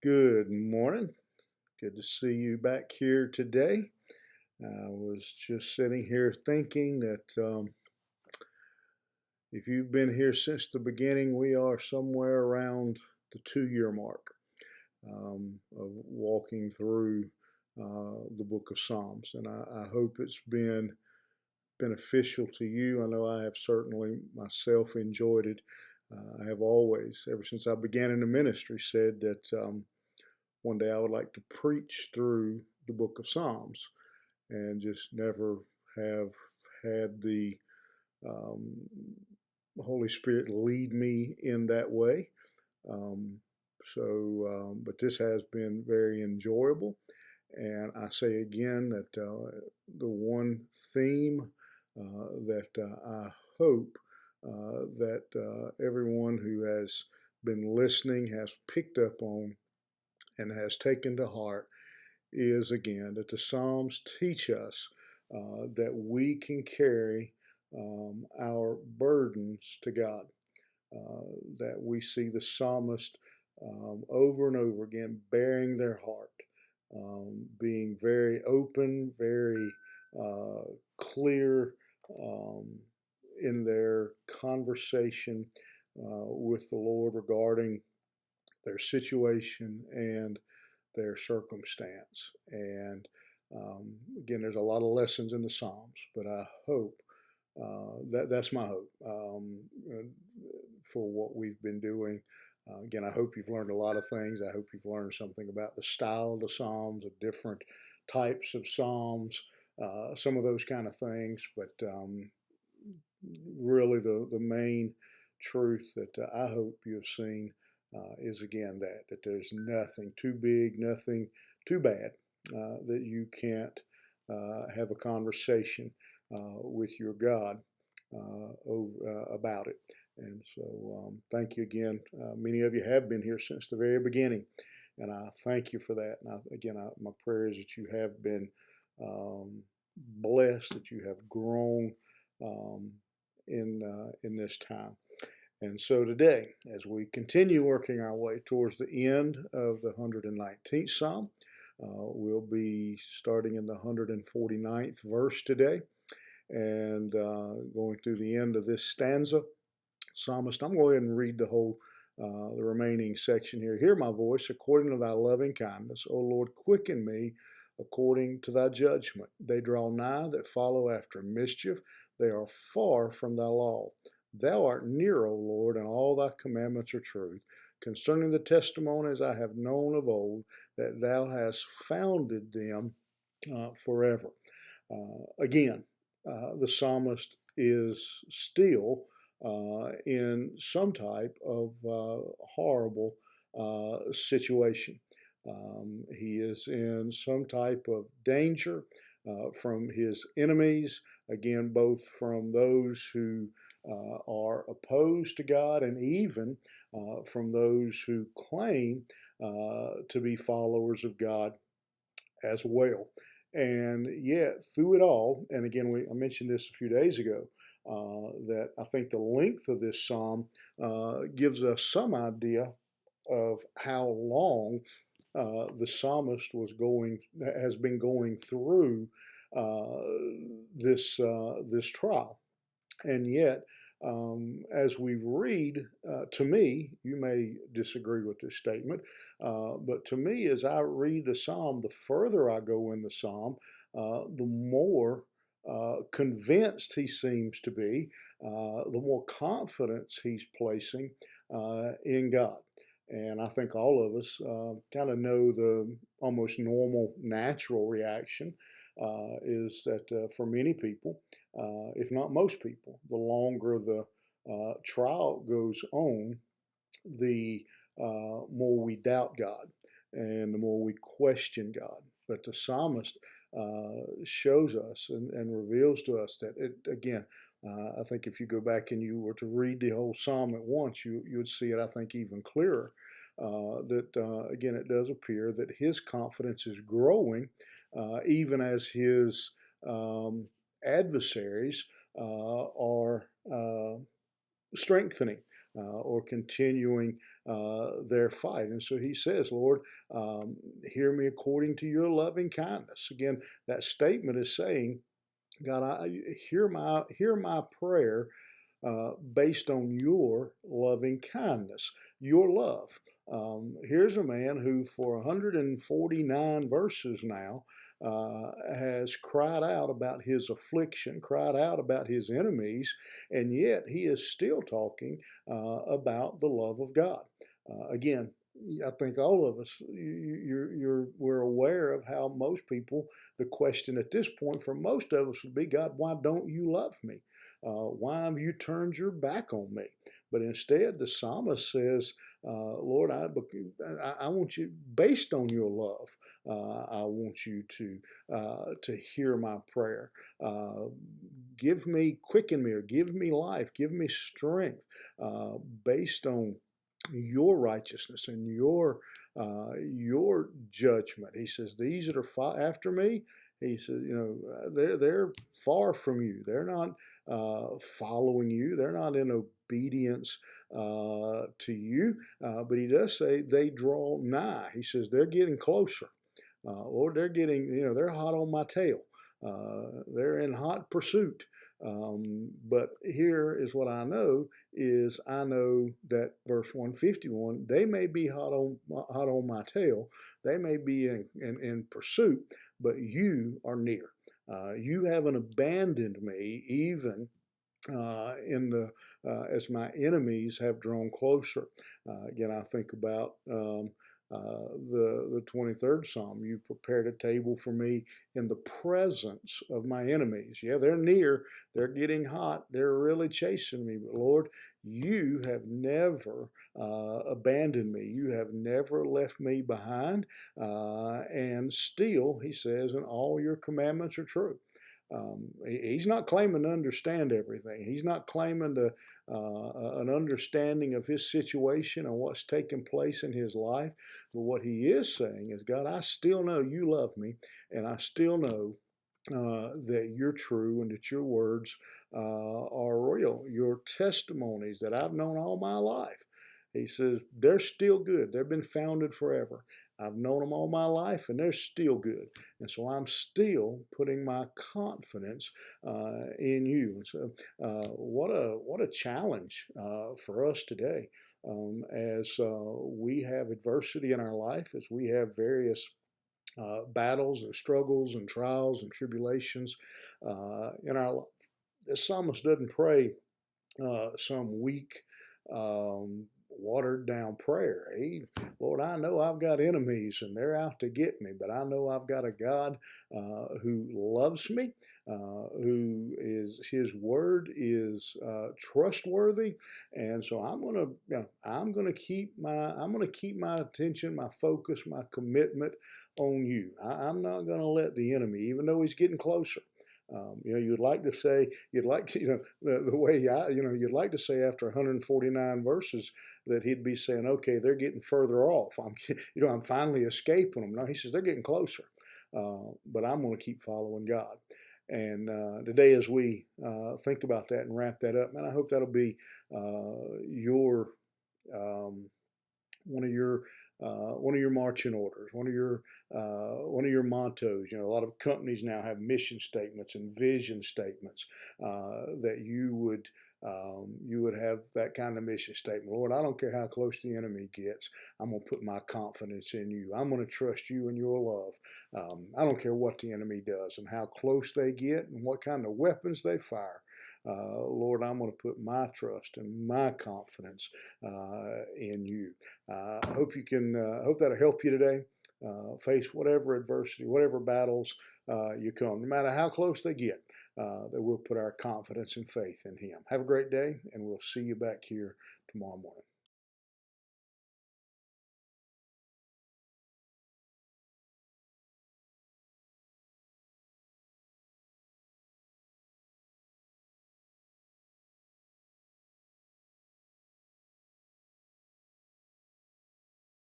Good morning. Good to see you back here today. I was just sitting here thinking that if you've been here since the beginning, we are somewhere around the 2 year mark of walking through the book of Psalms. And I hope it's been beneficial to you. I know I have certainly myself enjoyed it. I have always, ever since I began in the ministry, said that one day I would like to preach through the book of Psalms and just never have had the um, Holy Spirit lead me in that way. Um, but this has been very enjoyable. And I say again that the one theme that I hope that everyone who has been listening has picked up on and has taken to heart is again that the Psalms teach us that we can carry our burdens to God. That we see the psalmist over and over again bearing their heart, being very open, very clear um, in their conversation with the Lord regarding their situation and their circumstance. And again, there's a lot of lessons in the Psalms, but I hope that's my hope for what we've been doing. Again, I hope you've learned a lot of things. I hope you've learned something about the style of the Psalms, of different types of Psalms, some of those kind of things. But really, the main truth that I hope you've seen is again that there's nothing too big, nothing too bad that you can't have a conversation with your God about it. And so, thank you again. Many of you have been here since the very beginning, and I thank you for that. And my prayer is that you have been blessed, that you have grown um, in this time. And so today, as we continue working our way towards the end of the 119th Psalm, we'll be starting in the 149th verse today and going through the end of this stanza. Psalmist, I'm going to go ahead and read the remaining section here. Hear my voice according to thy loving kindness. O Lord, quicken me according to thy judgment. They draw nigh that follow after mischief. They are far from thy law. Thou art near, O Lord, and all thy commandments are truth. Concerning the testimonies I have known of old, that thou hast founded them forever. Again, the psalmist is still in some type of horrible situation. He is in some type of danger from his enemies, again, both from those who are opposed to God and even from those who claim to be followers of God as well. And yet, through it all, and again, I mentioned this a few days ago, that I think the length of this psalm gives us some idea of how long the psalmist has been going through uh, this trial, and yet. As we read, to me, you may disagree with this statement, but to me, as I read the psalm, the further I go in the psalm, the more convinced he seems to be, the more confidence he's placing in God. And I think all of us kind of know the almost normal, natural reaction is that for many people, if not most people, the longer the trial goes on, the more we doubt God and the more we question God. But the psalmist shows us and reveals to us that again, I think if you go back and you were to read the whole psalm at once, you would see it, I think, even clearer. That again, it does appear that his confidence is growing, even as his um, adversaries are strengthening or continuing their fight. And so he says, Lord, hear me according to your loving kindness. Again, that statement is saying, God, hear my prayer based on your loving kindness, your love. Here's a man who, for 149 verses now, has cried out about his affliction, cried out about his enemies, and yet he is still talking about the love of God. Again, I think all of us, we're aware of how most people, the question at this point for most of us would be, God, why don't you love me? Why have you turned your back on me? But instead, the psalmist says, Lord, I want you, based on your love, I want you to hear my prayer. Quicken me, or give me life, give me strength, based on your righteousness and your judgment. He says, these that are after me, he says, they're far from you. They're not following you. They're not in obedience to you. But he does say they draw nigh. He says they're getting closer. Lord, they're getting, they're hot on my tail. They're in hot pursuit. But here is what I know is I know that verse 151, they may be hot on my tail. They may be in pursuit, but you are near. You haven't abandoned me even as my enemies have drawn closer. Again, I think about the 23rd Psalm. You've prepared a table for me in the presence of my enemies. Yeah, they're near. They're getting hot. They're really chasing me. But Lord, you have never abandoned me. You have never left me behind. And still, he says, and all your commandments are true. He's not claiming to understand everything. He's not claiming an understanding of his situation and what's taking place in his life. But what he is saying is, God, I still know you love me, and I still know that you're true and that your words are real. Your testimonies that I've known all my life. He says, they're still good. They've been founded forever. I've known them all my life, and they're still good. And so I'm still putting my confidence in you. And so, what a challenge for us today, as we have adversity in our life, as we have various battles and struggles and trials and tribulations in our life. The psalmist doesn't pray some weak, watered down prayer. Lord, I know I've got enemies and they're out to get me, but I know I've got a God who loves me, who is, his word is trustworthy, and so I'm gonna keep my attention, my focus, my commitment on you. I'm not gonna let the enemy, even though he's getting closer. You'd like to say, the way you'd like to say after 149 verses that he'd be saying, okay, they're getting further off. I'm finally escaping them. No, he says they're getting closer, but I'm going to keep following God. And today, as we think about that and wrap that up, man, I hope that'll be your one of your marching orders, one of your mottos. A lot of companies now have mission statements and vision statements that you would have that kind of mission statement. Lord, I don't care how close the enemy gets. I'm going to put my confidence in you. I'm going to trust you and your love. I don't care what the enemy does and how close they get and what kind of weapons they fire. Lord, I'm going to put my trust and my confidence in you. I hope hope that'll help you today. Face whatever adversity, whatever battles you come, no matter how close they get, that we'll put our confidence and faith in Him. Have a great day, and we'll see you back here tomorrow morning.